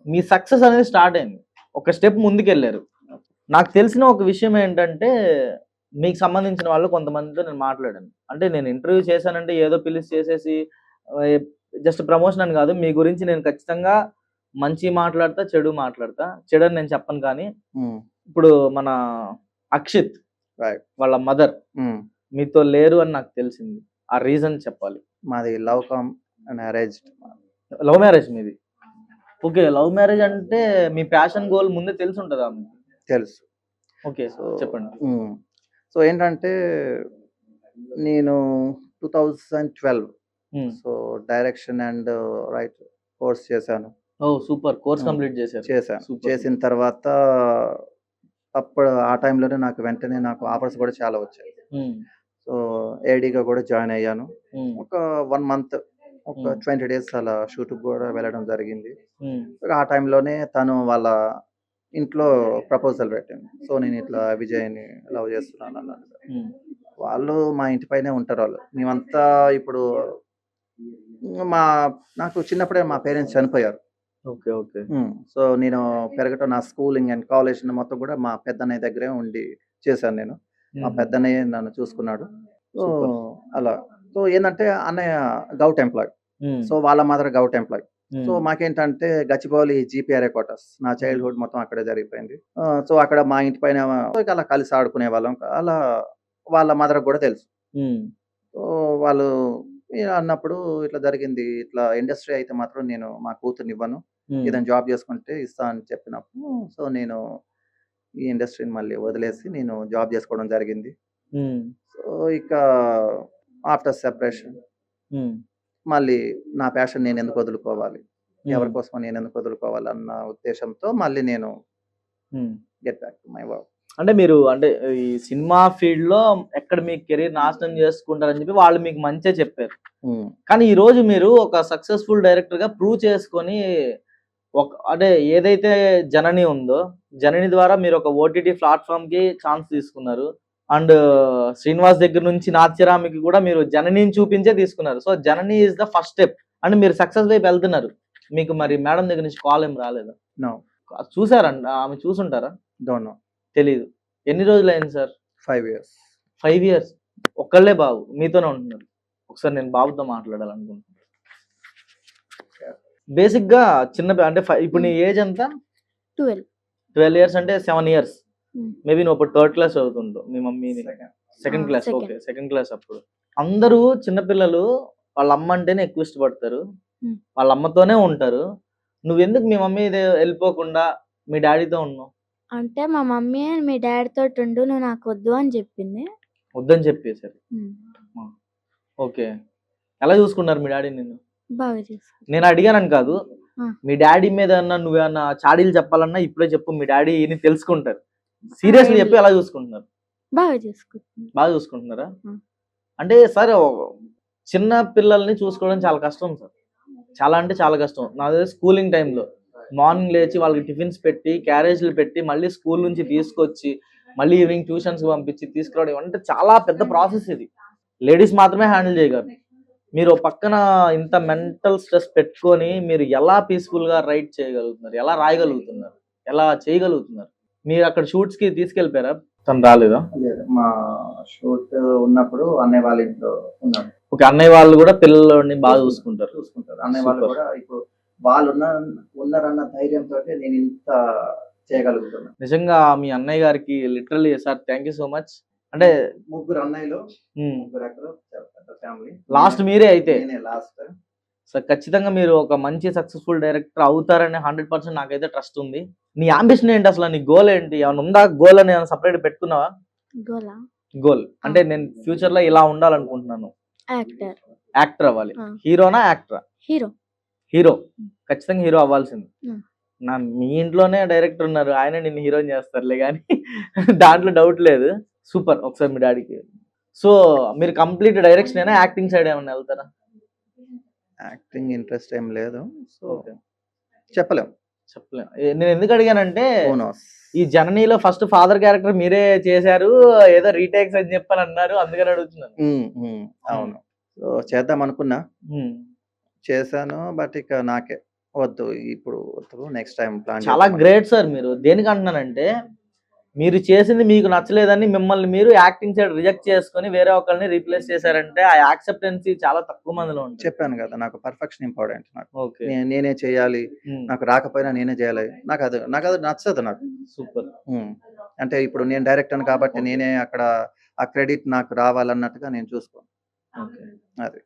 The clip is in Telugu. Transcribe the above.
మీ సక్సెస్ అనేది స్టార్ట్ అయింది. ఒక స్టెప్ ముందుకెళ్లారు. నాకు తెలిసిన ఒక విషయం ఏంటంటే, మీకు సంబంధించిన వాళ్ళు కొంతమందితో నేను మాట్లాడాను. అంటే నేను ఇంటర్వ్యూ చేశానంటే ఏదో పిలిచి చేసేసి ఆహ్, జస్ట్ ప్రమోషన్ అని కాదు. మీ గురించి నేను ఖచ్చితంగా మంచి మాట్లాడతా, చెడు మాట్లాడతా. చెడని నేను చెప్పను కానీ, హ్మ్. ఇప్పుడు మన అక్షిత్ రైట్. వాళ్ళ మదర్ హ్మ్. మీతో లేరు అని నాకు తెలిసింది. ఆ రీజన్ చెప్పాలి. మాది love come and arranged. Love marriage మీది. ఓకే. లవ్ మ్యారేజ్ అంటే మీ ప్యాషన్ గోల్ ముందే తెలిసుంటదా మీకు? తెలుసు. ఓకే. సో చెప్పండి. సో ఏంటంటే నేను 2012 హ్మ్. So direction and right course చేశాను. ఓహ్! సూపర్. కోర్స్ హ్మ్. కంప్లీట్ చేశారు. చేశాను. సూపర్. చేసిన తర్వాత అప్పుడు ఆ టైంలోనే వెంటనే నాకు ఆఫర్స్ కూడా చాలా వచ్చాయి. హ్మ్. సో ఏడీగా కూడా జాయిన్ అయ్యాను. హ్మ్. ఒక 1 మంత్, ఒక హ్మ్. 20 డేస్ అలా షూట్‌కి కూడా వెళ్ళడం జరిగింది. హ్మ్. ఆ టైంలోనే తను వాళ్ళ ఇంట్లో ప్రపోజల్ పెట్టింది. సో నేను ఇట్లా విజయ్‌ని లవ్ చేస్తున్నాను అన్నట్టుగా. హ్మ్. వాళ్ళు మా ఇంటి పైనే ఉంటారాళ్ళు. మేమంతా ఇప్పుడు మా నాకు చిన్నప్పుడే మా పేరెంట్స్ చనిపోయారు. ఓకే. ఓకే. సో నేను పెరగటం నా స్కూలింగ్ అండ్ కాలేజ్ మొత్తం కూడా మా పెద్దన్నయ్య దగ్గరే ఉండి చేశాను నేను. మా హుహు. పెద్దన్నయ్య నన్ను చూసుకున్నాడు. So super. అలా. సో ఏందంటే అన్నయ్య గౌట్ ఎంప్లాయ్. హ్మ్. సో వాళ్ళ మదర్ గౌట్ ఎంప్లాయ్. సో హ్మ్. మాకేంటంటే గచ్చిబౌలి జీపీఆర్ఏ క్వార్టర్స్. నా హ్మ్. చైల్డ్‌హుడ్ మొత్తం అక్కడే జరిగిపోయింది. సో అక్కడ మా ఇంటి పైన ఇక అలా కలిసి ఆడుకునేవాళ్ళం. అలా వాళ్ళ మదర్‌కి కూడా తెలుసు. హ్మ్. సో వాళ్ళు అన్నప్పుడు ఇట్లా జరిగింది. ఇట్లా ఇండస్ట్రీ అయితే మాత్రం నేను మా కూతుర్నివ్వను. హ్మ్. ఏదైనా జాబ్ చేసుకుంటే ఇస్తా అని చెప్పినప్పుడు సో నేను ఈ ఇండస్ట్రీని మళ్ళీ వదిలేసి నేను జాబ్ చేసుకోవడం జరిగింది. హ్మ్. సో ఇక ఆఫ్టర్ సెపరేషన్ హ్మ్. మళ్ళీ నా ప్యాషన్ నేనెందుకు వదులుకోవాలి? హ్మ్. ఎవరి కోసమో నేనెందుకు వదులుకోవాలన్న ఉద్దేశంతో మళ్ళీ నేను హ్మ్. Get back to my work. అంటే మీరు అంటే ఈ సినిమా ఫీల్డ్‌లో ఎక్కడ మీ కెరీర్ నాశనం చేసుకుంటారని చెప్పి వాళ్ళు మీకు మంచే చెప్పారు. హ్మ్. కానీ ఈరోజు మీరు ఒక సక్సెస్‌ఫుల్ డైరెక్టర్‌గా ప్రూవ్ చేసుకొని అంటే ఏదైతే 'జనని' ఉందో, 'జనని' ద్వారా మీరు ఒక ఓటీటీ ప్లాట్‌ఫార్మ్‌కి ఛాన్స్ తీసుకున్నారు. అండ్ శ్రీనివాస్ దగ్గర నుంచి 'నాట్యరామి'కి కూడా మీరు 'జననిని' చూపించే తీసుకున్నారు. So 'Janani' is the first step. అంటే మీరు సక్సెస్ వైపు వెళ్తున్నారు. మీకు మరి మేడం దగ్గర నుంచి కాల్ ఏమి రాలేదా? నో. చూసారండి ఆమె చూసుంటారా? Don't know. తెలీదు. ఎన్ని రోజులయింది సార్? 5 ఇయర్స్. 5 ఇయర్స్. ఒక్కళ్ళే బాబు మీతోనే ఉంటున్నారు. ఒకసారి నేను బాబుతో మాట్లాడాలనుకుంటున్నా. బేసిక్‌గా అంటే ఇప్పుడు నీ ఏజ్ ఎంత? 12. 12 ఇయర్స్ అంటే 7 ఇయర్స్. హ్మ్. మేబీ నువ్వు ఇప్పుడు థర్డ్ క్లాస్ చదువుతుంటావు. మీ మమ్మీని second class. Second. Okay. Second class అప్పుడు. అందరూ చిన్న పిల్లలు వాళ్ళ అమ్మ అంటేనే ఎక్కువ ఇష్టపడతారు. హ్మ్. వాళ్ళ అమ్మతోనే ఉంటారు. నువ్వెందుకు మీ మమ్మీ ఎళ్ళిపోకుండా మీ డ్యాడీతో ఉన్నావు? అంటే మా మమ్మీ మీ డ్యాడీతోటుండు నువ్వు నాకొద్దు అని చెప్పింది. వద్దని చెప్పేసారు. హ్మ్. ఆ! ఓకే. ఎలా చూసుకున్నారు మీ డ్యాడీ నిన్ను? బాగా చూసుకుంది. నేను అడిగానని కాదు. ఆ! మీ డ్యాడీ మీద నువ్వేమన్నా చాడీలు చెప్పాలన్నా ఇప్పుడే చెప్పు. మీ డ్యాడీని తెలుసుకుంటారు. సీరియస్‌గా ఏం చెప్పు లేదు. ఎలా చూసుకుంటున్నారు? బాగా చూసుకుంటుంది. బాగా చూసుకుంటున్నారా? హ్మ్. అంటే సార్ చిన్న పిల్లల్ని చూసుకోవడం చాలా కష్టం సార్. చాలా అంటే చాలా కష్టం. నాది స్కూలింగ్ టైమ్‌లో మార్నింగ్ లేచి వాళ్ళకి టిఫిన్స్ పెట్టి, క్యారేజ్‌లు పెట్టి, మళ్ళీ స్కూల్ నుంచి తీసుకొచ్చి, మళ్ళీ ఈవినింగ్ ట్యూషన్స్‌కి పంపించి తీసుకురావడం ఇవంటే చాలా పెద్ద ప్రాసెస్ ఇది. లేడీస్ మాత్రమే హ్యాండిల్ చేయగలరు. మీరు ఓ పక్కన ఇంత మెంటల్ స్ట్రెస్ పెట్టుకొని మీరు ఎలా పీస్‌ఫుల్‌గా రైట్ చేయగలుగుతున్నారు? ఎలా రాయగలుగుతున్నారు? ఎలా చేయగలుగుతున్నారు? మీరక్కడ షూట్స్‌కి తీసుకెళ్ళిపోయారా? తను రాలేదా? లేదు. మా షూట్ ఉన్నప్పుడు అన్నయ్య వాళ్ళ ఇంట్లో ఉన్నాడు. ఓకే. అన్నయ్య వాళ్ళు గూడా పిల్లోడిని బాగా చూసుకుంటారు. చూసుకుంటారు. అన్నయ్య వాళ్ళు సూపర్. కూడా ఇప్పుడు ఉన్నారన్న ధైర్యంతోటే నేనింత చేయగలుగుతున్నా. నిజంగా మీ అన్నయ్య గారికి literally sir thank you so much. అంటే ముగ్గురు అన్నయ్యలు, హ్మ్. ముగ్గురు అక్కలు, చాలా పెద్ద ఫ్యామిలీ. లాస్ట్ మీరే అయితే. నేనే లాస్ట్. సో, ఖచ్చితంగా మీరు ఒక మంచి సక్సెస్‌ఫుల్ డైరెక్టర్ అవుతారని 100% నాకైతే ట్రస్ట్ ఉంది. నీ యాంబిషన్ ఏంటి అసల? నీ గోల్ ఏంటి? ఏమన్నా ఉందా? గోల్ అని ఏమైనా సెపరేట్‌గా పెట్టుకున్నావా? గోలా? గోల్. అంటే నేను ఫ్యూచర్‌లో ఇలా ఉండాలనుకుంటున్నాను. యాక్టర్. యాక్టర్ అవ్వాలి. ఆ! హీరోనా? యాక్టరా? హీరో. హీరో. ఖచ్చితంగా హీరో అవ్వాల్సింది. హ్మ్. మీ ఇంట్లోనే డైరెక్టర్ ఉన్నారు. ఆయనే నిన్ను హీరోని చేస్తారులే గానీ దాంట్లో డౌట్ లేదు. సూపర్. ఒకసారి మీ డ్యాడీకి. సో, మీరు కంప్లీట్ డైరెక్షనేనా? యాక్టింగ్ సైడ్ ఏమన్నా ఎళ్తారా? యాక్టింగ్ ఇంట్రెస్ట్ ఏం లేదు. So okay. చెప్పలేం. చెప్పలేం. నేను ఎందుకు అడిగానంటే హూ నోస్. ఈ 'జననిలో' ఫస్ట్ ఫాదర్ క్యారెక్టర్ మీరే చేశారు. ఏదో రీటేక్స్ అని చెప్పని అన్నారు. అందుకని అడుగుతున్నాను. అవును. సో చేద్దాం అనుకున్నా. హ్మ్. చేశాను. బట్ ఇక నాకే వద్దు ఇప్పుడు వద్దు, నెక్స్ట్ టైం ప్లాన్ చాలా చేద్దాం. గ్రేట్ సార్ మీరు. దేనికి అంటున్నానంటే, మీరు చేసింది మీకు నచ్చలేదని మిమ్మల్ని మీరు యాక్టింగ్ సైడ్ రిజెక్ట్ చేసుకొని వేరే ఒకళ్ళని రీప్లేస్ చేశారంటే, ఆ యాక్సెప్టెన్సీ చాలా తక్కువ మందిలో ఉంటుంది. చెప్పాను కదా, నాకు పర్ఫెక్షన్ ఇంపార్టెంట్. నాకు ఓకే. నేనే చేయాలి, హ్మ్. నాకు రాకపోయినా నేనే చేయాలి. నాకు అది నచ్చదు నాకు. సూపర్. అంటే ఇప్పుడు నేను డైరెక్టర్ని కాబట్టి నేనే అక్కడ ఆ క్రెడిట్ నాకు రావాలన్నట్టుగా నేను చూసుకోను. ఓకే. అది.